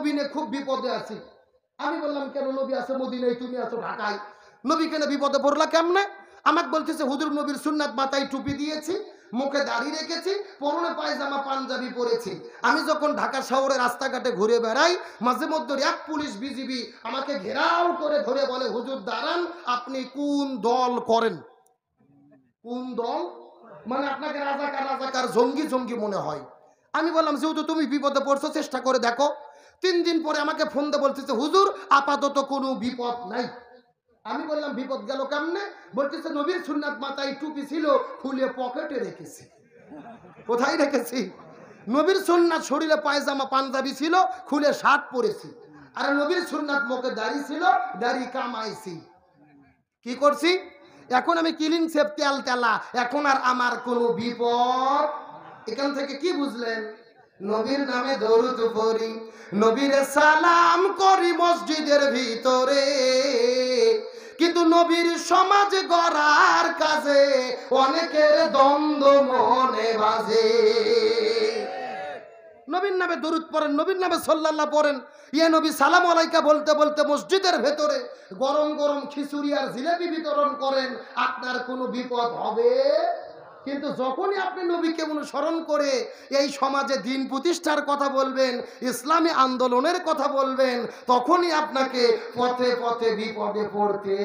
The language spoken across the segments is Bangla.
নবী নিয়ে খুব বিপদে আছি। আমি বললাম, কেন? নবী আছে মদিনায়, তুমি আছো ঢাকায়, নবী কেন বিপদে পড়লা কেমনে? আমাকে বলতেছে, হুজুর নবীর সুন্নাত, মাথায় টুপি দিয়েছি, মুখে দাড়ি রেখেছি, পরনে পায়জামা পাঞ্জাবি পরেছি। আমি যখন ঢাকা শহরে রাস্তাঘাটে ঘুরে বেড়াই, মাঝে মধ্যে এক পুলিশ বিজিবি আমাকে ঘেরাও করে ধরে বলে, হুজুর দাঁড়ান, আপনি কোন দল করেন? কোন দল মানে? আপনাকে রাজাকার রাজাকার জঙ্গি জঙ্গি মনে হয়। আমি বললাম, যেহেতু তুমি বিপদে পড়ছো, চেষ্টা করে দেখো। 3 দিন পরে আমাকে ফোন দিয়ে বলতেছে, হুজুর আপাতত কোনো বিপদ নাই। আমি বললাম, বিপদ গেল কেমনে? বলতেছে, নবীর সুন্নাত, মাথায় টুপি ছিল, খুলে পকেটে রেখেছি। কোথায় রেখেছি? নবীর সুন্নাত, শরীরে পায়জামা পাঞ্জাবি ছিল, খুলে শার্ট পরেছি। আর নবীর সুন্নাত, মুখে দাড়ি ছিল, দাড়ি কামাইছি। কি করছি? এখন আমি ক্লিন সেফ, তেল তেলা, এখন আর আমার কোনো বিপদ। এখান থেকে কি বুঝলেন? নবীর নামে দরুদ পড়ি, নবীরে সালাম করি মসজিদের ভিতরে, কিন্তু নবীর সমাজ গড়ার কাজে অনেকের দ্বন্দ্ব মনে বাজে। নবীর নামে দরুদ পড়েন, নবীর নামে সাল্লাল্লাহ পড়েন, ইয়া নবী সালাম আলাইকা বলতে বলতে মসজিদের ভেতরে গরম গরম খিচুড়ি আর জিলাপি বিতরণ করেন, আপনার কোনো বিপদ হবে? কিন্তু যখনই আপনি নবীকে অনুসরণ করে এই সমাজে দিন প্রতিষ্ঠার কথা বলবেন, ইসলামী আন্দোলনের কথা বলবেন, তখনই আপনাকে পথে পথে বিপদে পড়তে।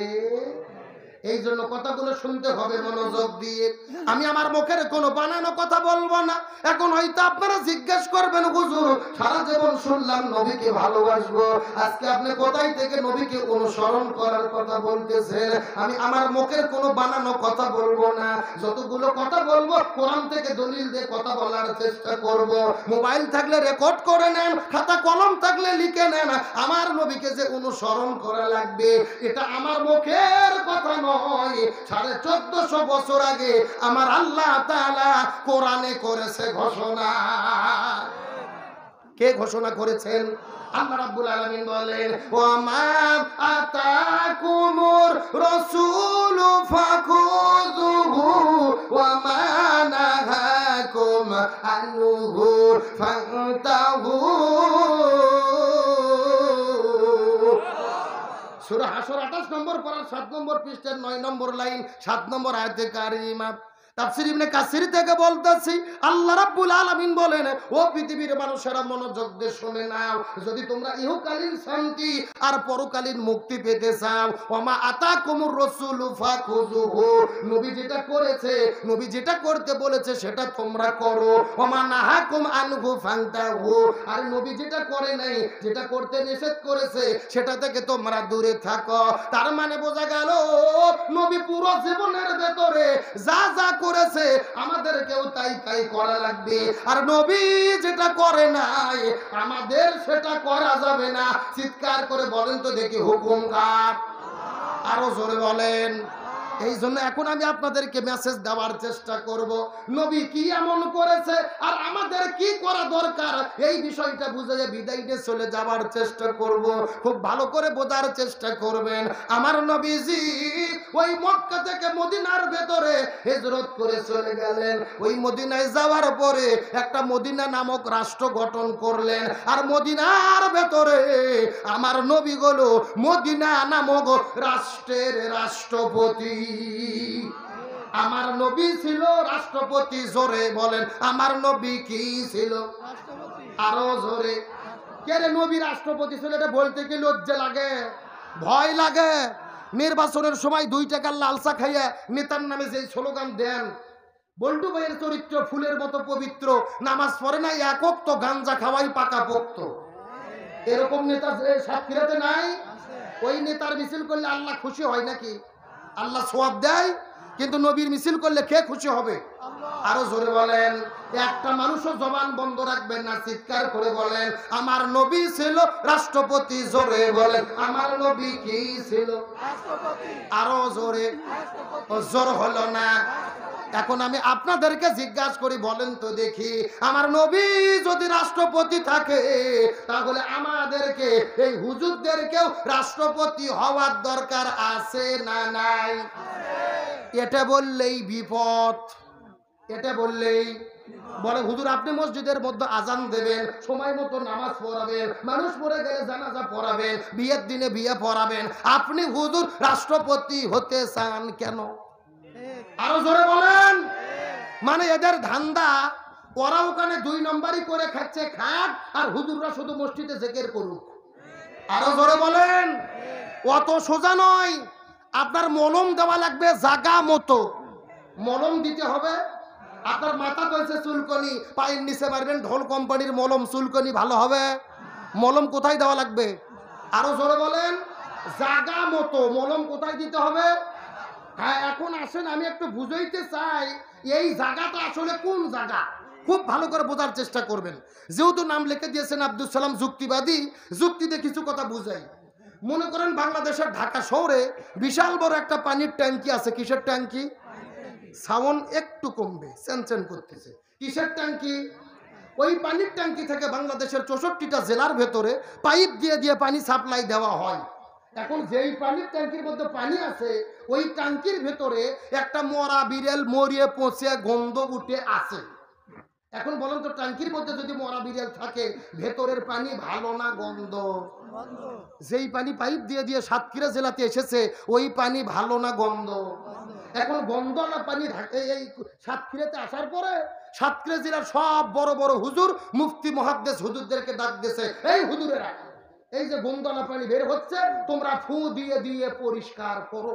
এই জন্য কথাগুলো শুনতে হবে মনোযোগ দিয়ে। আমি আমার মুখের কোনো বানানো কথা বলবো না। এখন হয়তো আপনারা জিজ্ঞেস করবেন, হুজুর সারা জীবন শুনলাম নবীকে ভালোবাসবো, আজকে আপনি কোথায় থেকে নবীকে অনুসরণ করার কথা বলতেছেন? আমি আমার মুখের কোনো বানানো কথা বলবো না। যতগুলো কথা বলবো কোরআন থেকে দলিল দিয়ে কথা বলার চেষ্টা করব। মোবাইল থাকলে রেকর্ড করে নেন, খাতা কলম থাকলে লিখে নেন। আমার নবীকে যে অনুসরণ করা লাগবে, এটা আমার মুখের কথা নয়। 1450 বছর আগে আমার আল্লাহ তাআলা কোরআনে করেছে ঘোষণা। কে ঘোষণা করেছেন? আল্লাহ রাব্বুল আলামিন বলেন, ওয়া মা আতাকুমুর রাসূলু ফাখুযুহু ওয়া মা নাহাকুম আনহু ফান্তাহু। সূরা হাসর 28 নম্বর পারা 7 নম্বর পৃষ্ঠার 9 নম্বর লাইন 7 নম্বর আয়াতে কারিমা। তাফসীর ইবনে কাসির থেকে বলতেছি, আল্লাহ রাব্বুল আলামিন বলেন, ও পৃথিবীর মানুষেরা মনোযোগ দিয়ে শুনে নাও, যদি তোমরা ইহকালীন শান্তি আর পরকালীন মুক্তি পেতে চাও, ওমা আতাকুমুর রাসূলু ফাখুযুহু, নবী যেটা করেছে, নবী যেটা করতে বলেছে সেটা তোমরা করো, ওমা নাহাকুম আনহু ফান্তাহু, আর নবী যেটা করে নাই, যেটা করতে নিষেধ করেছে সেটা থেকে তোমরা দূরে থাকো। তার মানে বোঝা গেল, নবী পুরো জীবনের ভেতরে যা যা করেছে আমাদেরকেও তাই তাই করা লাগবে। আর নবী যেটা করে নাই, আমাদের সেটা করা যাবে না। চিৎকার করে বলেন তো দেখি, হুকুম কার? আরো জোরে বলেন। এই জন্য এখন আমি আপনাদেরকে মেসেজ দেওয়ার চেষ্টা করব, নবী কি এমন করেছে আর আমাদের কি করা দরকার, এই বিষয়টা বুঝে বিদায় নিয়ে চলে যাওয়ার চেষ্টা করব। খুব ভালো করে বোঝার চেষ্টা করবেন। আমার নবীজি ওই মক্কা থেকে মদিনার ভেতরে হিজরত করে চলে গেলেন। ওই মদিনায় যাওয়ার পরে একটা মদিনা নামক রাষ্ট্র গঠন করলেন। আর মদিনার ভেতরে আমার নবী হলো মদিনা নামক রাষ্ট্রের রাষ্ট্রপতি। আমার নবী ছিল রাষ্ট্রপতি। জোরে বলেন, আমার নবী কি ছিল? আরো জোরে। কে রে নবী রাষ্ট্রপতি ছিল? এটা বলতে কি লজ্জা লাগে, ভয় লাগে? নির্বাচনের সময় 2 টাকার লালচা খাইয়া নেতার নামে যে স্লোগান দেন, বল্টু ভাইয়ের চরিত্র ফুলের মতো পবিত্র, নামাজ পড়ে না, এক ওয়াক্ত গাঞ্জা খাওয়াই পাকা পোক্ত, এরকম নেতা সাতক্ষীরাতে নাই? ওই নেতার মিছিল করলে আল্লাহ খুশি হয় নাকি? আল্লাহ সওয়াব দেয়, কিন্তু নবীর মিছিল করলে কে খুশি হবে? আরো জোরে বলেন। একটা মানুষও জবান বন্ধ রাখবেন না, চিৎকার করে বলেন, আমার নবী ছিল রাষ্ট্রপতি। জোরে বলেন, আমার নবী কি ছিল? রাষ্ট্রপতি। আরো জোরে। জোর হলো না। এখন আমি আপনাদেরকে জিজ্ঞাসা করি, বলেন তো দেখি, আমার নবী যদি রাষ্ট্রপতি থাকে, তাহলে আমাদেরকে এই হুজুরদেরকেও রাষ্ট্রপতি হওয়ার দরকার আছে না নাই? এটা বললেই বিপদ, এটা বললেই বলে হুজুর আপনি মসজিদের মধ্যে আজান দেবেন, সময় মতো নামাজ পড়াবেন, মানুষ মরে গেলে জানাজা পড়াবেন, বিয়ের দিনে বিয়ে পড়াবেন, আপনি হুজুর রাষ্ট্রপতি হতে চান কেন? আরো জোরে বলেন। মানে এদের ধান্দা, ওরা ওখানে 2 নম্বরই করে খাচ্ছে খাক, আর হুজুররা শুধু মসজিদে জিকির করুক। আরো জোরে বলেন। অত সোজা নয়, আপনার মলম দেওয়া লাগবে জাগা মতো, মলম দিতে হবে। আপনার মাথা হয়েছে চুলকনি, পায়ের নিচে মারবেন ঢোল কোম্পানির মলম, চুলকনি ভালো হবে। মলম কোথায় দেওয়া লাগবে? আরো জোরে বলেন। জাগা মতো মলম কোথায় দিতে হবে? হ্যাঁ, এখন আসেন আমি একটু বুঝাইতে চাই এই জায়গাটা আসলে কোন জায়গা, খুব ভালো করে বোঝার চেষ্টা করবেন। যেহেতু নাম লিখে দিয়েছেন আব্দুল সালাম যুক্তিবাদী, যুক্তিতে কিছু কথা বুঝাই। মনে করেন বাংলাদেশের ঢাকা শহরে বিশাল বড় একটা পানির ট্যাঙ্কি আছে। কিসের ট্যাঙ্কি? সাউন্ড একটু কমবে, চেনচেন করতেছে। কিসের ট্যাঙ্কি? ওই পানির ট্যাঙ্কি থেকে বাংলাদেশের 64টা জেলার ভেতরে পাইপ দিয়ে দিয়ে পানি সাপ্লাই দেওয়া হয়। এখন যেই পানির ট্যাঙ্কির মধ্যে পানি আছে, ওই ট্যাঙ্কির ভেতরে একটা মরা বিড়াল মরিয়ে পচে গন্ধ উঠে আছে। এখন বলেন তো, ট্যাঙ্কির মধ্যে যদি মরা বিড়াল থাকে, ভেতরের পানি ভালো না গন্ধ? যেই পানি পাইপ দিয়ে দিয়ে সাতক্ষীরা জেলাতে এসেছে, ওই পানি ভালো না গন্ধ? এখন গন্ধ না পানি এই সাতক্ষীরাতে আসার পরে সাতক্ষীরা জেলার সব বড় বড় হুজুর, মুফতি মুহাদ্দিস হুজুরদেরকে ডাক দিয়েছে, এই হুজুরেরা, এই যে গন্ধনা পানি বের হচ্ছে, তোমরা ফু দিয়ে দিয়ে পরিষ্কার করো।